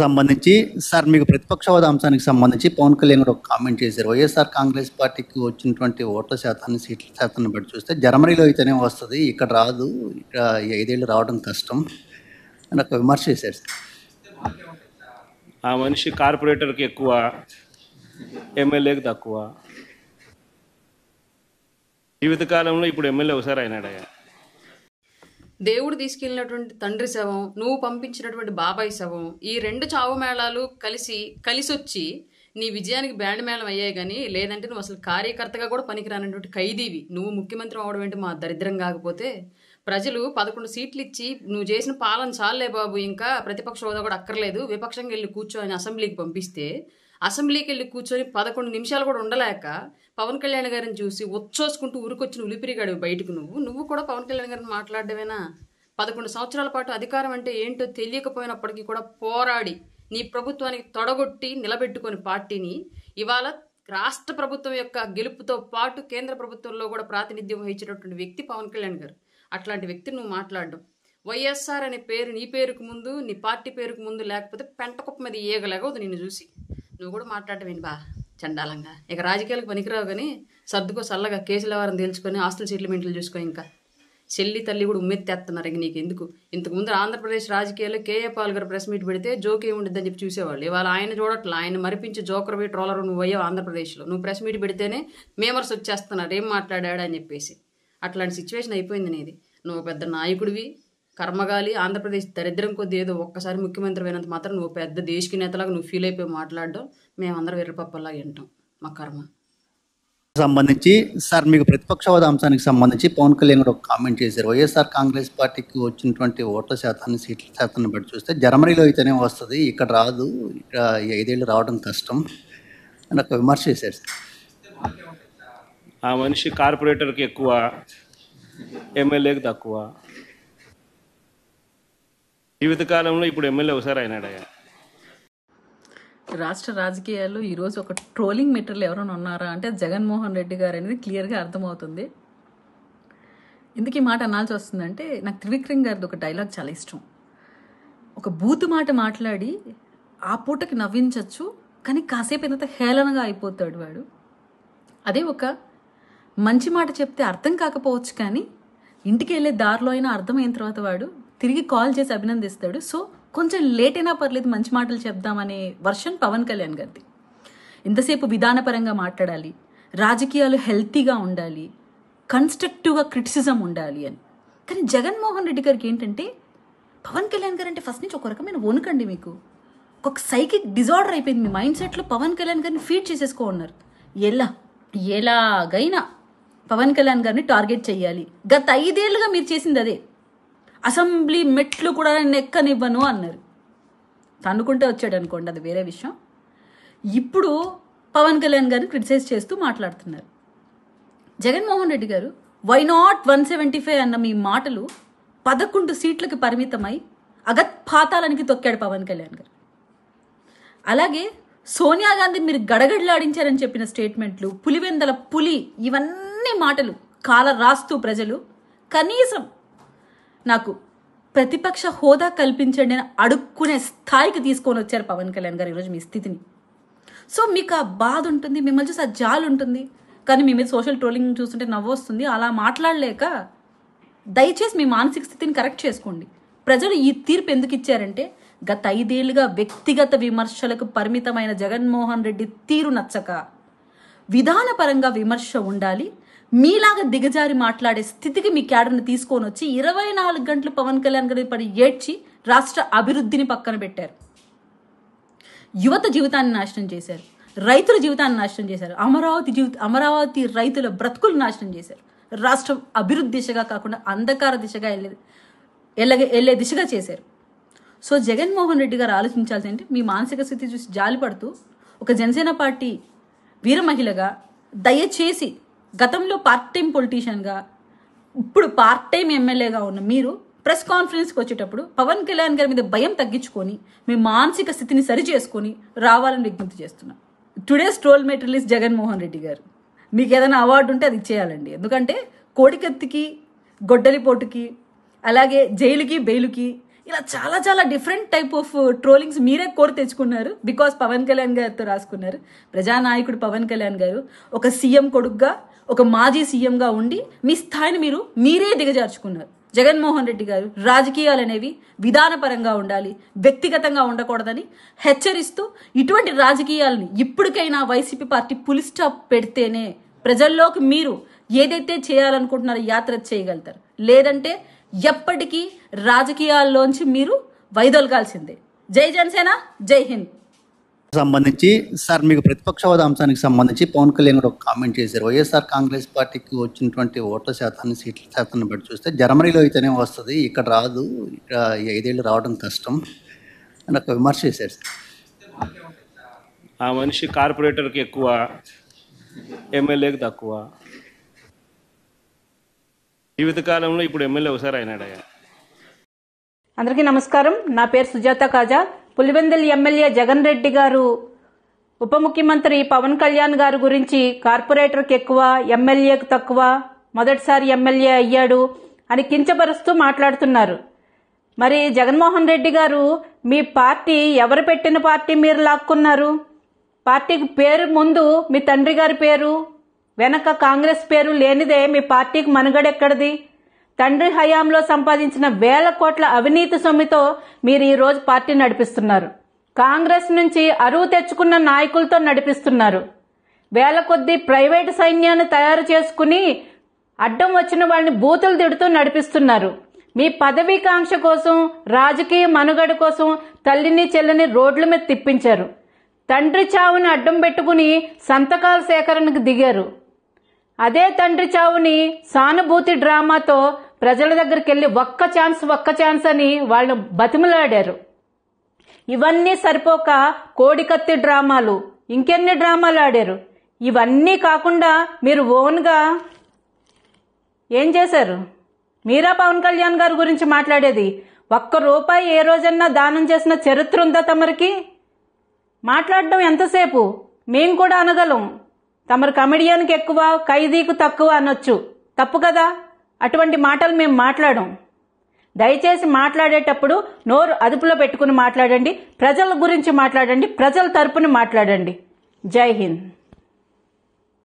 సంబంధించి సార్ మీకు ప్రతిపక్ష హోదా అంశానికి సంబంధించి పవన్ కళ్యాణ్ గారు ఒక కామెంట్ చేశారు. వైఎస్ఆర్ కాంగ్రెస్ పార్టీకి వచ్చినటువంటి ఓట్ల శాతాన్ని, సీట్ల శాతాన్ని బట్టి చూస్తే జర్మనీలో అయితేనే వస్తుంది, ఇక్కడ రాదు, ఇక్కడ 5 ఏళ్ళు రావడం కష్టం అని ఒక విమర్శ చేశారు సార్. ఆ మనిషి కార్పొరేటర్కి ఎక్కువ, ఎమ్మెల్యేకి తక్కువ. జీవితకాలంలో ఇప్పుడు ఎమ్మెల్యే ఒకసారి అయినాడయ్యా. దేవుడు తీసుకెళ్ళినటువంటి తండ్రి శవం, నువ్వు పంపించినటువంటి బాబాయ్ శవం, ఈ 2 చావు మేళాలు కలిసొచ్చి నీ విజయానికి బ్యాండ్ మేళం అయ్యాయి. కానీ లేదంటే నువ్వు అసలు కార్యకర్తగా కూడా పనికిరానటువంటి ఖైదీవి. నువ్వు ముఖ్యమంత్రి అవడం ఏంటి మా దరిద్రం. కాకపోతే ప్రజలు 11 సీట్లు ఇచ్చి నువ్వు చేసిన పాలన చాలే బాబు, ఇంకా ప్రతిపక్ష హోదా కూడా అక్కర్లేదు, విపక్షంగా వెళ్ళి కూర్చొని అసెంబ్లీకి పంపిస్తే అసెంబ్లీకి వెళ్ళి కూర్చొని 11 నిమిషాలు కూడా ఉండలేక పవన్ కళ్యాణ్ గారిని చూసి వచ్చోసుకుంటూ ఊరికొచ్చిన ఉలిపిరిగాడు బయటకు. నువ్వు కూడా పవన్ కళ్యాణ్ గారిని మాట్లాడవేనా? 11 సంవత్సరాల పాటు అధికారం అంటే ఏంటో తెలియకపోయినప్పటికీ కూడా పోరాడి నీ ప్రభుత్వానికి తొడగొట్టి నిలబెట్టుకొని పార్టీని ఇవాళ రాష్ట్ర ప్రభుత్వం యొక్క గెలుపుతో పాటు కేంద్ర ప్రభుత్వంలో కూడా ప్రాతినిధ్యం వహించినటువంటి వ్యక్తి పవన్ కళ్యాణ్ గారు. అట్లాంటి వ్యక్తిని నువ్వు మాట్లాడడం, వైఎస్ఆర్ అనే పేరు నీ పేరుకు ముందు, నీ పార్టీ పేరుకు ముందు లేకపోతే పెంటకుప్ప మీద ఏగలేగదు నిన్ను చూసి. నువ్వు కూడా మాట్లాడటం ఏంటి బా చండాలంగా. ఇక రాజకీయాలకు పనికిరావు కానీ సర్దుకో సల్లగా కేసుల వారిని తేల్చుకొని ఆస్తుల సెటిల్మెంట్లు చూసుకో. ఇంకా చెల్లి తల్లి కూడా ఉమ్మెత్తేస్తున్నారు. ఇంక నీకు ఎందుకు? ఇంతకుముందు ఆంధ్రప్రదేశ్ రాజకీయాల్లో కేఏ పాల్ గారు ప్రెస్ మీట్ పెడితే జోక్ ఏముండిద్దని చెప్పి చూసేవాళ్ళు. ఇవాళ ఆయన చూడట్లా, ఆయన మరిపించి జోకర్ పోయి ట్రోలర్ నువ్వు అయ్యావు ఆంధ్రప్రదేశ్లో. నువ్వు ప్రెస్ మీట్ పెడితేనే మేమర్స్ వచ్చేస్తున్నారు ఏం మాట్లాడాడు అని చెప్పేసి. అట్లాంటి సిచ్యువేషన్ అయిపోయింది నీది. నువ్వు పెద్ద నాయకుడివి, కర్మగాలి. ఆంధ్రప్రదేశ్ దరిద్రం కొద్ది ఏదో ఒక్కసారి ముఖ్యమంత్రి అయినంత మాత్రం నువ్వు పెద్ద దేశకి నేతలాగా నువ్వు ఫీల్ అయిపోయి మాట్లాడడం మేమందరం ఎర్రపప్పలాగా వింటాం. మా కర్మ. సంబంధించి సార్ మీకు ప్రతిపక్ష హోదా అంశానికి సంబంధించి పవన్ కళ్యాణ్ గారు ఒక కామెంట్ చేశారు. వైఎస్ఆర్ కాంగ్రెస్ పార్టీకి వచ్చినటువంటి ఓట్ల శాతాన్ని, సీట్ల శాతాన్ని బట్టి చూస్తే జర్మనీలో అయితేనే వస్తుంది, ఇక్కడ రాదు, ఇక్కడ 5 ఏళ్ళు రావడం కష్టం అని ఒక విమర్శ చేశారు సార్. ఆ మనిషి కార్పొరేటర్కి ఎక్కువ, ఎమ్మెల్యేకి తక్కువ. జీవితకాలంలో ఇప్పుడు ఎమ్మెల్యే ఒకసారి అయినాడయ్యా. రాష్ట్ర రాజకీయాల్లో ఈరోజు ఒక ట్రోలింగ్ మెటీరియల్ ఎవరైనా ఉన్నారా అంటే జగన్మోహన్ రెడ్డి గారు అనేది క్లియర్గా అర్థమవుతుంది. ఎందుకు ఈ మాట అనాల్సి వస్తుందంటే నాకు త్రివిక్రమ్ గారిది ఒక డైలాగ్ చాలా ఇష్టం. ఒక బూతు మాట మాట్లాడి ఆ పూటకి నవ్వించవచ్చు, కానీ కాసేపు ఎంత హేళనగా అయిపోతాడు వాడు. అదే ఒక మంచి మాట చెప్తే అర్థం కాకపోవచ్చు, కానీ ఇంటికి వెళ్ళే దారిలో అయినా అర్థమైన తర్వాత వాడు తిరిగి కాల్ చేసి అభినందిస్తాడు. సో కొంచెం లేట్ అయినా పర్లేదు మంచి మాటలు చెప్దామనే వర్షన్ పవన్ కళ్యాణ్ గారిది. ఇంతసేపు విధానపరంగా మాట్లాడాలి, రాజకీయాలు హెల్తీగా ఉండాలి, కన్స్ట్రక్టివ్గా క్రిటిసిజం ఉండాలి అని. కానీ జగన్మోహన్ రెడ్డి గారికి ఏంటంటే పవన్ కళ్యాణ్ గారు అంటే ఫస్ట్ నుంచి ఒక రకమైన వణుకండి. మీకు ఒక సైకిక్ డిజార్డర్ అయిపోయింది మీ మైండ్ సెట్లో. పవన్ కళ్యాణ్ గారిని ఫీడ్ చేసేసుకో ఉన్నారు. ఎలాగైనా పవన్ కళ్యాణ్ గారిని టార్గెట్ చేయాలి. గత 5 ఏళ్ళుగా మీరు చేసింది అదే. అసెంబ్లీ మెట్లు కూడా ఎక్కనివ్వను అన్నారు. తన్నుకుంటే వచ్చాడు అనుకోండి, అది వేరే విషయం. ఇప్పుడు పవన్ కళ్యాణ్ గారిని క్రిటిసైజ్ చేస్తూ మాట్లాడుతున్నారు. జగన్మోహన్ రెడ్డి గారు వై నాట్ 175 అన్న మీ మాటలు 11 సీట్లకి పరిమితమై అగత్పాతాలనికి తొక్కాడు పవన్ కళ్యాణ్ గారు. అలాగే సోనియా గాంధీ మీరు గడగడలాడించారని చెప్పిన స్టేట్మెంట్లు, పులివెందల పులి, ఇవన్నీ మాటలు కాల రాస్తూ ప్రజలు కనీసం నాకు ప్రతిపక్ష హోదా కల్పించండి అని అడుక్కునే స్థాయికి తీసుకొని వచ్చారు పవన్ కళ్యాణ్ గారు ఈరోజు మీ స్థితిని. సో మీకు ఆ బాధ ఉంటుంది, మిమ్మల్ని చూసి ఆ జాలు ఉంటుంది, కానీ మీ మీద సోషల్ ట్రోలింగ్ చూస్తుంటే నవ్వు వస్తుంది. అలా మాట్లాడలేక దయచేసి మీ మానసిక స్థితిని కరెక్ట్ చేసుకోండి. ప్రజలు ఈ తీర్పు ఎందుకు ఇచ్చారంటే గత 5 ఏళ్ళుగా వ్యక్తిగత విమర్శలకు పరిమితమైన జగన్మోహన్ రెడ్డి తీరు నచ్చక విధానపరంగా విమర్శ ఉండాలి, మీలాగా దిగజారి మాట్లాడే స్థితికి మీ క్యాడర్ని తీసుకొని వచ్చి 24 గంటలు పవన్ కళ్యాణ్ గారి పడి ఏడ్చి రాష్ట్ర అభివృద్ధిని పక్కన పెట్టారు. యువత జీవితాన్ని నాశనం చేశారు, రైతుల జీవితాన్ని నాశనం చేశారు, అమరావతి రైతుల బ్రతుకులు నాశనం చేశారు. రాష్ట్రం అభివృద్ధి దిశగా కాకుండా అంధకార దిశగా వెళ్ళే దిశగా చేశారు. సో జగన్మోహన్ రెడ్డి గారు ఆలోచించాల్సి అంటే మీ మానసిక స్థితి చూసి జాలిపడుతూ ఒక జనసేన పార్టీ వీర మహిళగా దయచేసి గతంలో పార్ట్ టైం పొలిటీషియన్గా ఇప్పుడు పార్ట్ టైం ఎమ్మెల్యేగా ఉన్న మీరు ప్రెస్ కాన్ఫరెన్స్కి వచ్చేటప్పుడు పవన్ కళ్యాణ్ గారి మీద భయం తగ్గించుకొని మీ మానసిక స్థితిని సరి చేసుకొని రావాలని విజ్ఞప్తి చేస్తున్నాం. Today's troll material Jaganmohan Reddy గారు. మీకు ఏదైనా అవార్డు ఉంటే అది ఇచ్చేయాలండి. ఎందుకంటే కోడికత్తికి, గొడ్డలిపోటుకి, అలాగే జైలుకి, బెయిలుకి ఇలా చాలా చాలా డిఫరెంట్ టైప్ ఆఫ్ ట్రోలింగ్స్ మీరే కోరి తెచ్చుకున్నారు. బికాస్ పవన్ కళ్యాణ్ గారితో రాసుకున్నారు. ప్రజానాయకుడు పవన్ కళ్యాణ్ గారు ఒక సీఎం కొడుకుగా, ఒక మాజీ సీఎంగా ఉండి మీ స్థాయిని మీరే దిగజార్చుకున్నారు. జగన్మోహన్ రెడ్డి గారు రాజకీయాలు అనేవి విధానపరంగా ఉండాలి, వ్యక్తిగతంగా ఉండకూడదని హెచ్చరిస్తూ ఇటువంటి రాజకీయాలని ఇప్పటికైనా వైసీపీ పార్టీ పులి స్టాప్ పెడితేనే ప్రజల్లోకి మీరు ఏదైతే చేయాలనుకుంటున్నారో యాత్ర చేయగలుగుతారు. లేదంటే ఎప్పటికీ రాజకీయాల్లోంచి మీరు వైదొలగాల్సిందే. జై జనసేన, జై హింద్. సంబంధించి సార్ మీకు ప్రతిపక్ష హోదా అంశానికి సంబంధించి పవన్ కళ్యాణ్ కూడా ఒక కామెంట్ చేశారు. వైఎస్ఆర్ కాంగ్రెస్ పార్టీకి వచ్చినటువంటి ఓట్ల శాతాన్ని, సీట్ల శాతాన్ని బట్టి చూస్తే జర్మనీలో అయితేనే వస్తుంది, ఇక్కడ రాదు, ఇక్కడ 5 ఏళ్ళు రావడం కష్టం అని ఒక విమర్శ చేశారు సార్. ఆ మనిషి కార్పొరేటర్కి ఎక్కువ, ఎమ్మెల్యేకి తక్కువ. జీవితకాలంలో ఇప్పుడు ఎమ్మెల్యే ఒకసారి అయినాడయ్యా. అందరికీ నమస్కారం. నా పేరు సుజాత కాజా. పులివెందుల ఎమ్మెల్యే జగన్ రెడ్డి గారు ఉప ముఖ్యమంత్రి పవన్ కళ్యాణ్ గారి గురించి కార్పొరేటర్కి ఎక్కువ, ఎమ్మెల్యేకి తక్కువ, మొదటిసారి ఎమ్మెల్యే అయ్యాడు అని కించపరుస్తూ మాట్లాడుతున్నారు. మరి జగన్మోహన్ రెడ్డి గారు, మీ పార్టీ ఎవరు పెట్టిన పార్టీ మీరు లాక్కున్నారు? పార్టీకి పేరు ముందు మీ తండ్రి గారి పేరు, వెనక కాంగ్రెస్ పేరు లేనిదే మీ పార్టీకి మనుగడెక్కడిది? తండ్రి హయాంలో సంపాదించిన 1000 కోట్ల అవినీతి సొమ్ముతో మీరు ఈ రోజు పార్టీ నడిపిస్తున్నారు. కాంగ్రెస్ నుంచి అరువు తెచ్చుకున్న నాయకులతో నడిపిస్తున్నారు. 1000 కొద్దీ ప్రైవేటు సైన్యాన్ని తయారు చేసుకుని అడ్డం వచ్చిన వాళ్ళని బూతులు తిడుతూ నడిపిస్తున్నారు. మీ పదవీకాంక్ష కోసం, రాజకీయ మనుగడ కోసం తల్లిని చెల్లిని రోడ్ల మీద తిప్పించారు. తండ్రి చావుని అడ్డం పెట్టుకుని సంతకాల సేకరణకు దిగారు. అదే తండ్రి చావుని సానుభూతి డ్రామాతో ప్రజల దగ్గరికి వెళ్ళి ఒక్క ఛాన్స్ అని వాళ్ళు బతిమలాడారు. ఇవన్నీ సరిపోక కోడికత్తి డ్రామాలు, ఇంకెన్ని డ్రామాలు ఆడారు. ఇవన్నీ కాకుండా మీరు ఓన్గా ఏం చేశారు? మీరా పవన్ కళ్యాణ్ గారి గురించి మాట్లాడేది? ₹1 ఏ రోజన్నా దానం చేసిన చరిత్ర ఉందా తమరికి? మాట్లాడడం ఎంతసేపు? మేం కూడా అనగలం. తమరు కమెడియన్కి ఎక్కువ, ఖైదీకు తక్కువ అనొచ్చు, తప్పు కదా? అటువంటి మాటలు మేము మాట్లాడం. దయచేసి మాట్లాడేటప్పుడు నోరు అదుపులో పెట్టుకుని మాట్లాడండి. ప్రజల గురించి మాట్లాడండి, ప్రజల తరపున మాట్లాడండి. జై హింద్.